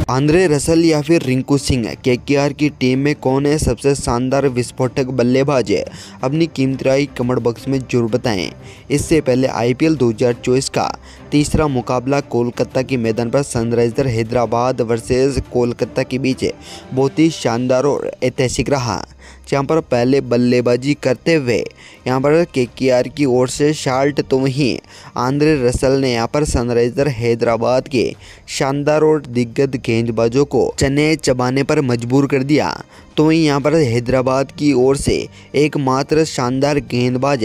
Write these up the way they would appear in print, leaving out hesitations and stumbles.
Andre Russell या फिर Rinku Singh, KKR की टीम में कौन है सबसे शानदार विस्फोटक बल्लेबाज है? अपनी कीमती राय कमेंट बॉक्स में जरूर बताएं। इससे पहले आईपीएल 2024 का तीसरा मुकाबला कोलकाता के मैदान पर सनराइजर हैदराबाद वर्सेस कोलकाता के बीच बहुत ही शानदार और ऐतिहासिक रहा, जहाँ पर पहले बल्लेबाजी करते हुए यहाँ पर केकेआर की ओर से शाल्ट तो वहीं आंद्रे रसल ने यहाँ पर सनराइजर हैदराबाद के शानदार और दिग्गज गेंदबाजों को चने चबाने पर मजबूर कर दिया। तो वहीं यहाँ पर हैदराबाद की ओर से एकमात्र शानदार गेंदबाज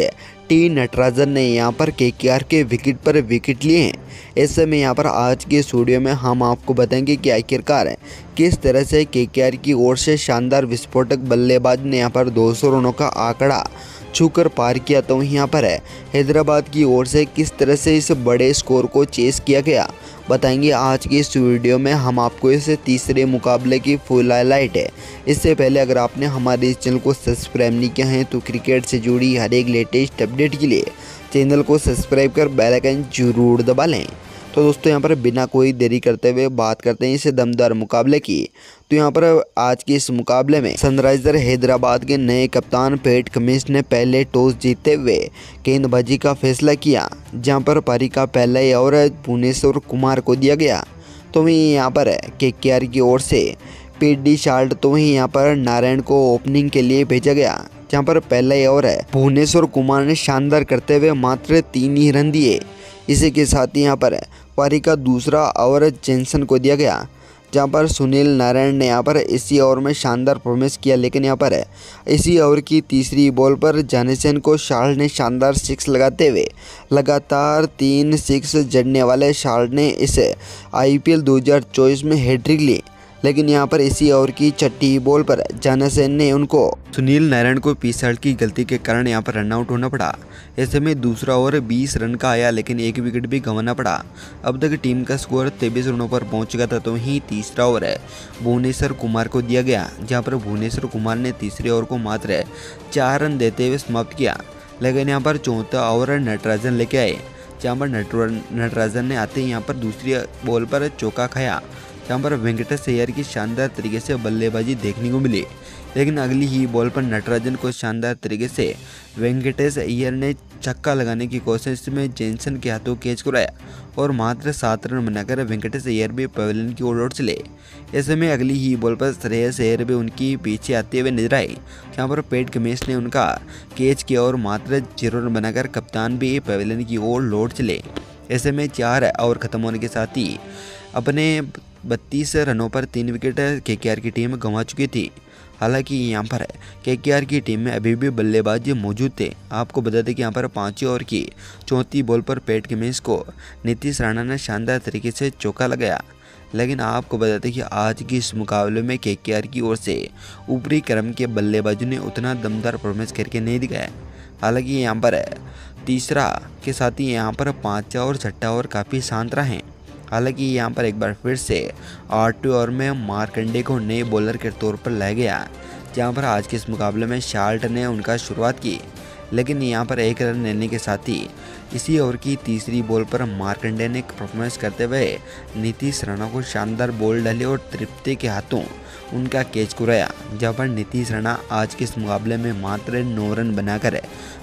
टी नटराजन ने यहाँ पर केकेआर के विकेट पर विकेट लिए हैं। ऐसे में यहाँ पर आज के स्टूडियो में हम आपको बताएंगे कि आखिरकार किस तरह से केकेआर की ओर से शानदार विस्फोटक बल्लेबाज ने यहाँ पर 200 रनों का आंकड़ा छूकर पार किया। तो यहाँ पर हैदराबाद की ओर से किस तरह से इस बड़े स्कोर को चेस किया गया, बताएंगे आज की इस वीडियो में हम आपको इस तीसरे मुकाबले की फुल हाईलाइट है। इससे पहले अगर आपने हमारे इस चैनल को सब्सक्राइब नहीं किया है तो क्रिकेट से जुड़ी हर एक लेटेस्ट अपडेट के लिए चैनल को सब्सक्राइब कर बेल आइकन जरूर दबा लें। तो दोस्तों यहाँ पर बिना कोई देरी करते हुए बात करते हैं इस दमदार मुकाबले की। तो यहाँ पर आज के इस मुकाबले में सनराइजर हैदराबाद के नए कप्तान पैट कमिंस ने पहले टॉस जीतते हुए गेंदबाजी का फैसला किया, जहाँ पर पारी का पहला ओवर भुवनेश्वर कुमार को दिया गया। तो वहीं यहाँ पर केकेआर की ओर से पीडी शाल्ट तो वहीं यहाँ पर नारायण को ओपनिंग के लिए भेजा गया, जहाँ पर पहला ओवर भुवनेश्वर कुमार ने शानदार करते हुए मात्र 3 ही रन दिए। इसी के साथ ही यहाँ पर पारी का दूसरा ओवर जेनसन को दिया गया, जहाँ पर सुनील नारायण ने यहाँ पर इसी ओवर में शानदार परफॉर्मेंस किया। लेकिन यहाँ पर इसी ओवर की तीसरी बॉल पर जानसन को शाल्ट ने शानदार 6 लगाते हुए लगातार 3 6 जड़ने वाले शाल्ट ने इस आईपीएल 2024 में हैट्रिक ली। लेकिन यहाँ पर इसी ओवर की छठी बॉल पर जानसन ने उनको सुनील नारायण को पीछे की गलती के कारण यहाँ पर रन आउट होना पड़ा। ऐसे में दूसरा ओवर 20 रन का आया, लेकिन एक विकेट भी गंवाना पड़ा। अब तक टीम का स्कोर 23 रनों पर पहुंच गया था। तो वहीं तीसरा ओवर भुवनेश्वर कुमार को दिया गया, जहाँ पर भुवनेश्वर कुमार ने तीसरे ओवर को मात्र 4 रन देते हुए समाप्त किया। लेकिन यहाँ पर चौथा ओवर नटराजन लेके आए, जहाँ पर नटराजन ने आते ही यहाँ पर दूसरी बॉल पर चौका खाया, जहाँ पर वेंकटेश अय्यर की शानदार तरीके से बल्लेबाजी देखने को मिली। लेकिन अगली ही बॉल पर नटराजन को शानदार तरीके से वेंकटेश अय्यर ने छक्का लगाने की कोशिश में जेनसन के हाथों कैच कराया और मात्र 7 रन बनाकर वेंकटेश अय्यर भी पवेलियन की ओर लौट चले। ऐसे में अगली ही बॉल पर श्रेयस अय्यर भी उनकी पीछे आते हुए नजर आए, जहाँ पर पैट कमिंस ने उनका कैच किया और मात्र 0 रन बनाकर कप्तान भी पवेलियन की ओर लौट चले। ऐसे में 4 ओवर खत्म होने के साथ ही अपने 32 रनों पर 3 विकेट केकेआर की टीम गंवा चुकी थी। हालांकि यहाँ पर केकेआर की टीम में अभी भी बल्लेबाज मौजूद थे। आपको बता दें कि यहाँ पर 5वें ओवर की चौथी बॉल पर पैट कमिंस को नीतीश राणा ने शानदार तरीके से चौका लगाया। लेकिन आपको बता दें कि आज की इस मुकाबले में केकेआर की ओर से ऊपरी क्रम के बल्लेबाजों ने उतना दमदार परफॉर्मेंस करके नहीं दिखाया। हालांकि यहाँ पर तीसरा के साथ ही यहाँ पर 5वां और 6वां ओवर काफ़ी शांत रहे। हालांकि यहाँ पर एक बार फिर से 8वें ओवर में मार्कंडे को नए बॉलर के तौर पर लाया गया, जहाँ पर आज के इस मुकाबले में शाल्ट ने उनका शुरुआत की। लेकिन यहाँ पर 1 रन लेने के साथ ही इसी ओवर की तीसरी बॉल पर मार्कंडे ने परफॉर्मेंस करते हुए नीतीश राणा को शानदार बॉल डाली और तृप्ति के हाथों उनका कैच कराया, जहाँ पर नीतीश राणा आज के इस मुकाबले में मात्र 9 रन बनाकर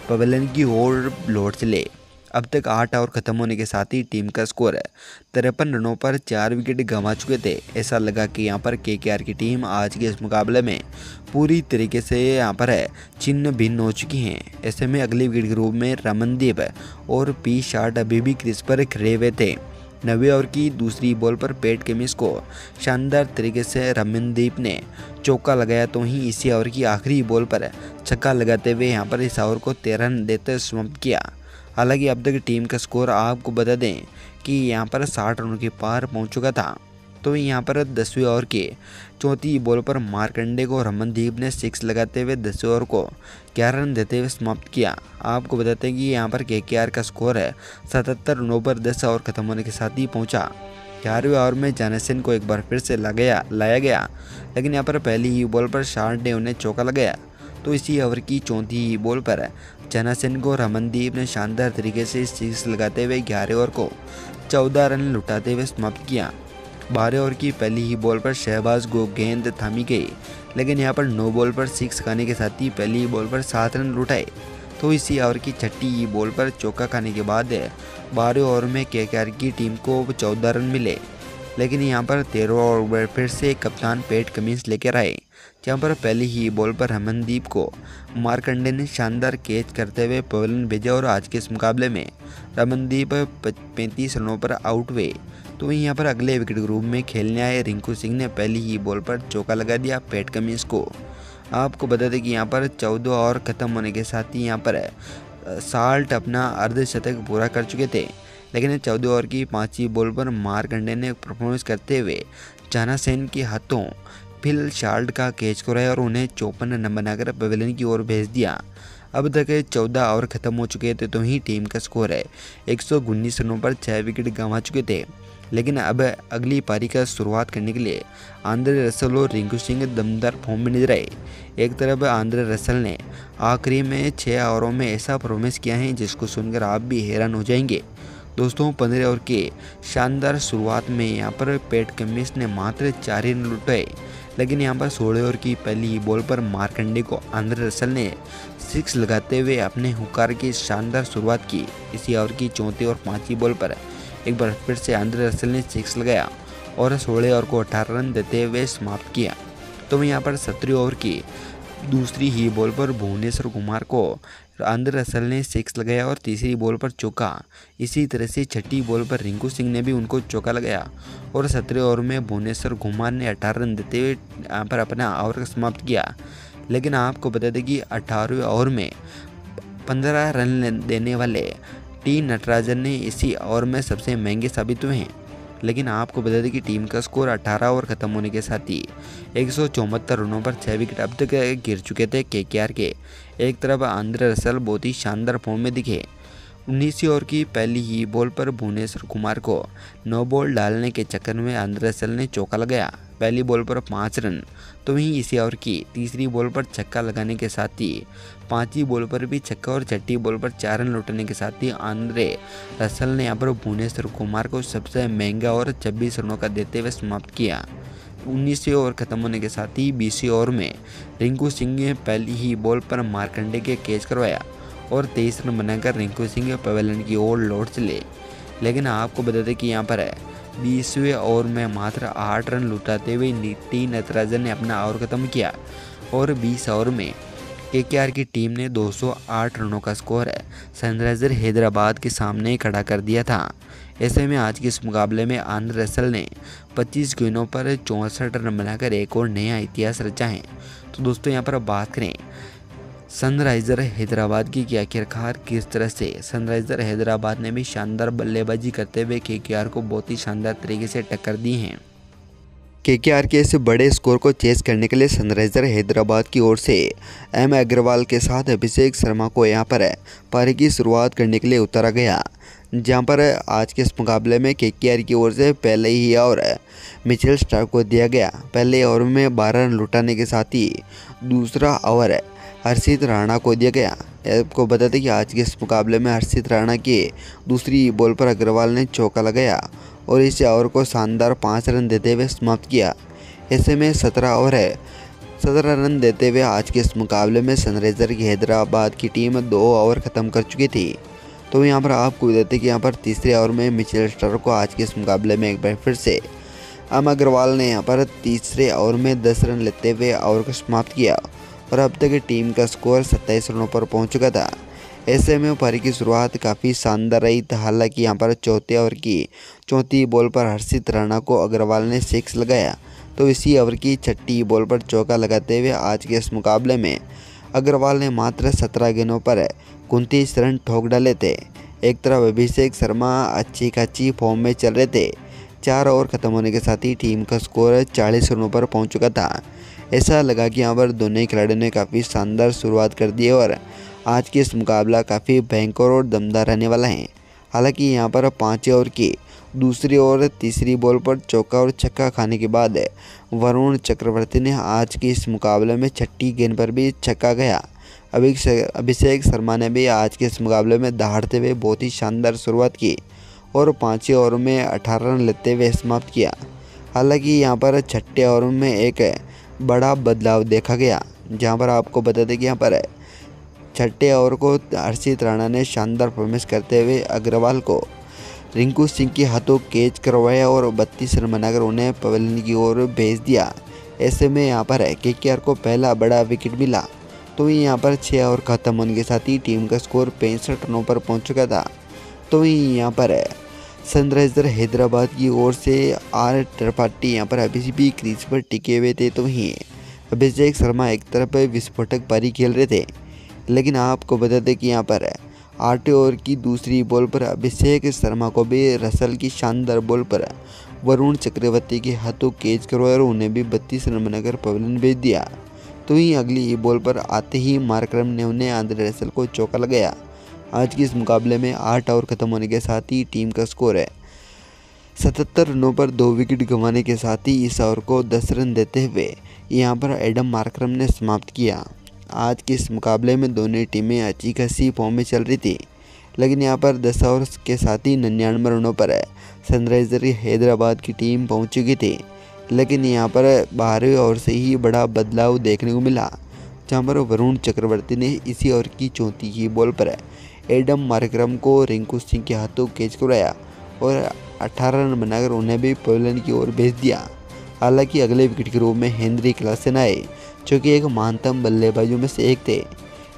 पवेलियन की ओर लौट चले। अब तक 8 ओवर खत्म होने के साथ ही टीम का स्कोर 53 रनों पर 4 विकेट गंवा चुके थे। ऐसा लगा कि यहाँ पर केकेआर की टीम आज के इस मुकाबले में पूरी तरीके से यहाँ पर छिन्न भिन्न हो चुकी हैं। ऐसे में अगले विकेट ग्रुप में रमनदीप और पी शार्ट अभी भी क्रीज पर खड़े हुए थे। 9वें ओवर की दूसरी बॉल पर पैट कमिंस को शानदार तरीके से रमनदीप ने चौका लगाया। तो वहीं इसी ओवर की आखिरी बॉल पर छक्का लगाते हुए यहाँ पर इस ओवर को 13 रन देते समाप्त किया। हालांकि अब तक टीम का स्कोर आपको बता दें कि यहाँ पर 60 रनों के पार पहुँच चुका था। तो यहाँ पर 10वें ओवर के चौथी बॉल पर मार्कंडे को रमनदीप ने 6 लगाते हुए 10वें ओवर को 11 रन देते हुए समाप्त किया। आपको बताते हैं कि यहाँ पर केकेआर का स्कोर 77 रनों पर 10 ओवर खत्म होने के साथ ही पहुँचा। 11वें ओवर में जानसन को एक बार फिर से लाया गया, लेकिन यहाँ पर पहली ही बॉल पर शार्ट ने उन्हें चौका लगाया। तो इसी ओवर की चौथी बॉल पर जानसन को रमनदीप ने शानदार तरीके से 6 लगाते हुए 11वें ओवर को 14 रन लुटाते हुए समाप्त किया। 12 ओवर की पहली ही बॉल पर शहबाज को गेंद थामी गई, लेकिन यहाँ पर 9 बॉल पर 6 खाने के साथ ही पहली बॉल पर 7 रन लुटाए। तो इसी ओवर की छठी बॉल पर चौका खाने के बाद 12 ओवर में केकेआर की टीम को 14 रन मिले, लेकिन यहाँ पर 13 ओवर पर फिर से कप्तान पैट कमिंस लेकर आए, जहाँ पर पहली ही बॉल पर रमनदीप को मार्कंडे ने शानदार कैच करते हुए पवेलियन भेजा और आज के इस मुकाबले में रमनदीप 35 रनों पर आउट हुए। तो वहीं यहाँ पर अगले विकेट ग्रुप में खेलने आए रिंकू सिंह ने पहली ही बॉल पर चौका लगा दिया पैट कमिंस को। आपको बता दें कि यहाँ पर 14 ओवर खत्म होने के साथ ही यहाँ पर साल्ट अपना अर्धशतक पूरा कर चुके थे, लेकिन 14 ओवर की 5वीं बॉल पर मार्कंडे ने परफॉर्मेंस करते हुए जाना सेन के हाथों फिल शाल्ट का कैच कराया और उन्हें 54 रन बनाकर पवेलियन की ओर भेज दिया। अब तक 14 ओवर खत्म हो चुके थे, तो ही टीम का स्कोर है 119 रनों पर 6 विकेट गंवा चुके थे। लेकिन अब अगली पारी का शुरुआत करने के लिए आंद्रे रसल और रिंकू सिंह दमदार फॉर्म में नजर आए। एक तरफ आंद्रे रसल ने आखिरी में 6 ओवरों में ऐसा परफॉर्मेंस किया है जिसको सुनकर आप भी हैरान हो जाएंगे। दोस्तों 15 ओवर के शानदार शुरुआत में यहाँ पर पैट कमिंस ने मात्र 4 रन लुटाए, लेकिन यहाँ पर 16 ओवर की पहली बॉल पर मार्कंडे को आंद्रे रसल ने 6 लगाते हुए अपने हुकार की शानदार शुरुआत की। इसी ओवर की 34 और 5वीं बॉल पर एक बार फिर से आंद्रे रसल ने 6 लगाया और 16 ओवर को 18 रन देते हुए समाप्त किया। तो यहाँ पर 17 ओवर की दूसरी ही बॉल पर भुवनेश्वर कुमार को आंद्रे रसल ने 6 लगाया और तीसरी बॉल पर चौका। इसी तरह से छठी बॉल पर रिंकू सिंह ने भी उनको चौका लगाया और 17 ओवर में भुवनेश्वर कुमार ने 18 रन देते हुए यहाँ पर अपना ओवर समाप्त किया। लेकिन आपको बता दें कि 18वें ओवर में 15 रन देने वाले टी नटराजन ने इसी ओवर में सबसे महंगे साबित हुए हैं। लेकिन आपको बता दें कि टीम का स्कोर 18 ओवर खत्म होने के साथ ही 174 रनों पर 6 विकेट अब तक गिर चुके थे केकेआर के। एक तरफ आंद्रे रसल बहुत ही शानदार फॉर्म में दिखे। 19वीं ओवर की पहली ही बॉल पर भुवनेश्वर कुमार को 9 बॉल डालने के चक्कर में आंद्रे रसल ने चौका लगाया, पहली बॉल पर 5 रन। तो वहीं इसी ओवर की तीसरी बॉल पर छक्का लगाने के साथ ही 5वीं बॉल पर भी छक्का और छठी बॉल पर 4 रन लौटाने के साथ ही आंद्रे रसल ने यहाँ पर भुवनेश्वर कुमार को सबसे महंगा और 26 रनों का देते हुए समाप्त किया। 19वीं ओवर खत्म होने के साथ ही 20वीं ओवर में रिंकू सिंह ने पहली ही बॉल पर मार्कंडे के कैच करवाया और 23 रन बनाकर रिंकू सिंह पवेलियन की ओर लौट चले। लेकिन आपको बता दें कि यहाँ पर 20वें ओवर में मात्र 8 रन लुटाते हुए टी नटराजन ने अपना ओवर खत्म किया और 20 ओवर में केकेआर की टीम ने 208 रनों का स्कोर सनराइजर हैदराबाद के सामने खड़ा कर दिया था। ऐसे में आज के इस मुकाबले में आंद्रे रसल ने 25 गेंदों पर 64 रन बनाकर एक और नया इतिहास रचा है। तो दोस्तों यहाँ पर बात करें सनराइजर हैदराबाद की, कि आखिरकार किस तरह से सनराइजर हैदराबाद ने भी शानदार बल्लेबाजी करते हुए केकेआर को बहुत ही शानदार तरीके से टक्कर दी है। केकेआर के इस बड़े स्कोर को चेस करने के लिए सनराइजर हैदराबाद की ओर से एम अग्रवाल के साथ अभिषेक शर्मा को यहाँ पर पारी की शुरुआत करने के लिए उतारा गया, जहाँ पर आज के इस मुकाबले में केकेआर की ओर से पहले ही ओवर मिचेल स्टार्क को दिया गया। पहले ओवर में 12 रन लुटाने के साथ ही दूसरा ओवर हर्षित राणा को दिया गया। आपको बता दें कि आज के इस मुकाबले में हर्षित राणा की दूसरी बॉल पर अग्रवाल ने चौका लगाया और इस ओवर को शानदार 5 रन देते हुए समाप्त किया। ऐसे में 17 रन देते हुए आज के इस मुकाबले में सनराइजर की हैदराबाद की टीम 2 ओवर ख़त्म कर चुकी थी। तो यहाँ पर आपको बताते हैं कि यहाँ पर तीसरे ओवर में मिचेल स्टार्क को आज के इस मुकाबले में एक बार फिर से एम अग्रवाल ने यहाँ पर तीसरे ओवर में 10 रन लेते हुए ओवर को समाप्त किया और अब तक टीम का स्कोर 27 रनों पर पहुंच चुका था। ऐसे में पारी की शुरुआत काफ़ी शानदार रही, हालांकि यहाँ पर चौथे ओवर की चौथी बॉल पर हर्षित राणा को अग्रवाल ने 6 लगाया, तो इसी ओवर की छठी बॉल पर चौका लगाते हुए आज के इस मुकाबले में अग्रवाल ने मात्र 17 गेंदों पर 29 रन ठोक डाले थे। एक तरफ अभिषेक शर्मा अच्छी खासी फॉर्म में चल रहे थे। 4 ओवर खत्म होने के साथ ही टीम का स्कोर 40 रनों पर पहुंच चुका था। ऐसा लगा कि यहाँ पर दोनों ही खिलाड़ियों ने काफ़ी शानदार शुरुआत कर दी है और आज की इस मुकाबला काफ़ी भयंकर और दमदार रहने वाला है। हालांकि यहाँ पर 5 ओवर की दूसरी और तीसरी बॉल पर चौका और छक्का खाने के बाद वरुण चक्रवर्ती ने आज के इस मुकाबले में छठी गेंद पर भी छक्का गया। अभिषेक शर्मा ने भी आज के इस मुकाबले में दहाड़ते हुए बहुत ही शानदार शुरुआत की और 5वें ओवर में 18 रन लेते हुए समाप्त किया। हालांकि यहाँ पर छठे ओवर में एक बड़ा बदलाव देखा गया, जहाँ पर आपको बता दें कि यहाँ पर छठे ओवर को हर्षित राणा ने शानदार परफॉर्मेंस करते हुए अग्रवाल को रिंकू सिंह के हाथों कैच करवाया और 32 रन बनाकर उन्हें पवेलियन की ओर भेज दिया। ऐसे में यहाँ पर केकेआर को पहला बड़ा विकेट मिला। तो यहाँ पर 6 ओवर खत्म होने के साथ ही टीम का स्कोर 65 रनों पर पहुँच चुका था। तो यहाँ पर सनराइजर हैदराबाद की ओर से आर त्रिपाठी यहाँ पर अभी भी क्रीज पर टिके हुए थे। तो वहीं अभिषेक शर्मा एक तरफ विस्फोटक पारी खेल रहे थे, लेकिन आपको बता दें कि यहाँ पर 8 ओवर की दूसरी बॉल पर अभिषेक शर्मा को भी रसल की शानदार बॉल पर वरुण चक्रवर्ती के हाथों कैच करवाया और उन्हें भी 32 रन बनाकर पवेलियन भेज दिया। तो ही अगली बॉल पर आते ही मार्करम ने उन्हें आंद्रे रसल को चौका लगाया। आज के इस मुकाबले में 8 ओवर खत्म होने के साथ ही टीम का स्कोर है 77 रनों पर 2 विकेट गंवाने के साथ ही इस ओवर को 10 रन देते हुए यहाँ पर एडम मार्करम ने समाप्त किया। आज के इस मुकाबले में दोनों टीमें अच्छी खासी फॉर्म में चल रही थी, लेकिन यहाँ पर 10 ओवर के साथ ही 99 रनों पर सनराइजर हैदराबाद की टीम पहुँच चुकी थी। लेकिन यहाँ पर 12वें ओवर से ही बड़ा बदलाव देखने को मिला, जहाँ पर वरुण चक्रवर्ती ने इसी ओवर की 34 की बॉल पर एडम मार्करम को रिंकू सिंह के हाथों कैच कराया और 18 रन बनाकर उन्हें भी पवेलियन की ओर भेज दिया। हालांकि अगले विकेट के रूप में हेनरी क्लासन आए, जो कि एक महानतम बल्लेबाजों में से एक थे।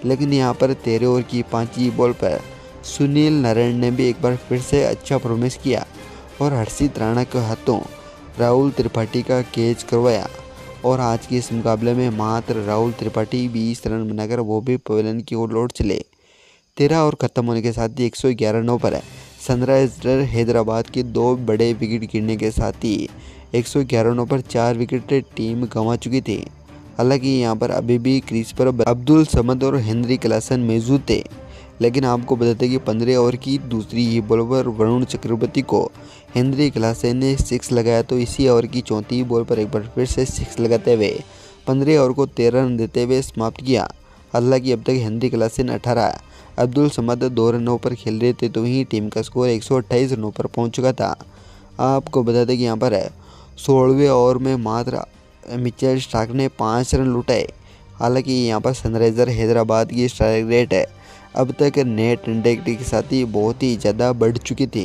लेकिन यहाँ पर 13 ओवर की 5वीं बॉल पर सुनील नारायण ने भी एक बार फिर से अच्छा परफॉर्मेंस किया और हर्षित राणा के हाथों राहुल त्रिपाठी का कैच करवाया। और आज के इस मुकाबले में मात्र राहुल त्रिपाठी 20 रन बनाकर वो भी पवेलियन की ओर लौट चले। 13 ओवर खत्म होने के साथ ही 111 रनों पर सनराइजर हैदराबाद के 2 बड़े विकेट गिरने के साथ ही 111 रनों पर 4 विकेट टीम गंवा चुकी थी। हालांकि यहाँ पर अभी भी क्रीज पर अब्दुल समद और हेनरी क्लासन मौजूद थे, लेकिन आपको बताते कि 15 ओवर की दूसरी बॉल पर वरुण चक्रवर्ती को हेनरी क्लासन ने 6 लगाया। तो इसी ओवर की 34 बॉल पर एक बार फिर से 6 लगाते हुए 15 ओवर को 13 रन देते हुए समाप्त किया। हालांकि अब तक हेनरी क्लासन 18, अब्दुल समद 2 रनों पर खेल रहे थे। तो वहीं टीम का स्कोर 128 रनों पर पहुंच चुका था। आपको बता दें कि यहाँ पर 16वें ओवर में मात्र मिचेल स्टार्क ने 5 रन लुटाए। हालांकि यहाँ पर सनराइजर हैदराबाद की स्ट्राइक रेट अब तक नेट इंटेग्रिटी के साथ ही बहुत ही ज़्यादा बढ़ चुकी थी,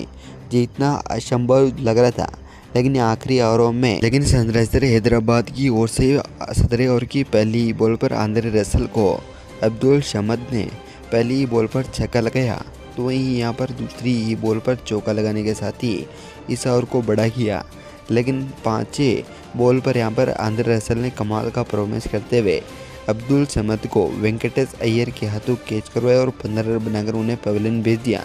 जितना असंभव लग रहा था। लेकिन आखिरी ओवरों में सनराइजर हैदराबाद की ओर से 17 ओवर की पहली बॉल पर आंद्रे रसल को अब्दुल समद ने पहली बॉल पर छक्का लगाया। तो वहीं यहाँ पर दूसरी बॉल पर चौका लगाने के साथ ही इस ओवर को बड़ा किया। लेकिन 5वें बॉल पर यहाँ पर आंद्रे रसल ने कमाल का परफॉर्मेंस करते हुए अब्दुल समद को वेंकटेश अय्यर के हाथों कैच करवाया और 15 रन बनाकर उन्हें पवेलियन भेज दिया।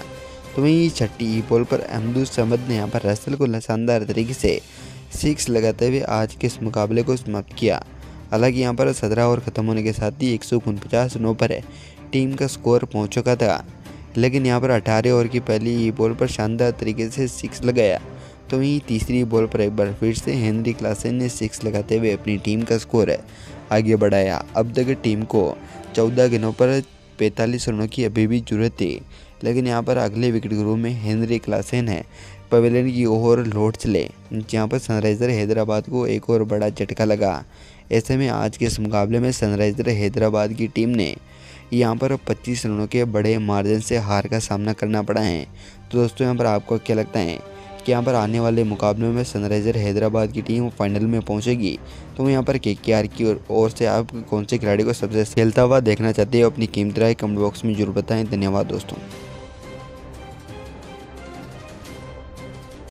तो वहीं 6ठी बॉल पर अब्दुल समद ने यहाँ पर रसल को शानदार तरीके से 6 लगाते हुए आज के इस मुकाबले को समाप्त किया। हालांकि यहाँ पर 17 ओवर खत्म होने के साथ ही 149 रनों पर टीम का स्कोर पहुँच चुका था। लेकिन यहाँ पर 18 ओवर की पहली बॉल पर शानदार तरीके से 6 लगाया। तो वहीं तीसरी बॉल पर एक बार फिर से हेनरी क्लासन ने 6 लगाते हुए अपनी टीम का स्कोर आगे बढ़ाया। अब तक टीम को 14 गेंदों पर 45 रनों की अभी भी जरूरत थी। लेकिन यहाँ पर अगले विकेट के रूप में हेनरी क्लासन पवेलियन की ओर लौट चले, जहाँ पर सनराइजर हैदराबाद को एक और बड़ा झटका लगा। ऐसे में आज के इस मुकाबले में सनराइजर हैदराबाद की टीम ने यहाँ पर 25 रनों के बड़े मार्जिन से हार का सामना करना पड़ा है। तो दोस्तों यहाँ पर आपको क्या लगता है कि यहाँ पर आने वाले मुकाबलों में सनराइजर हैदराबाद की टीम फाइनल में पहुँचेगी? तो यहाँ पर केकेआर की ओर से आप कौन से खिलाड़ी को सबसे खेलता हुआ देखना चाहते हो? अपनी कीमती राय कमेंट बॉक्स में जरूर बताएं। धन्यवाद दोस्तों।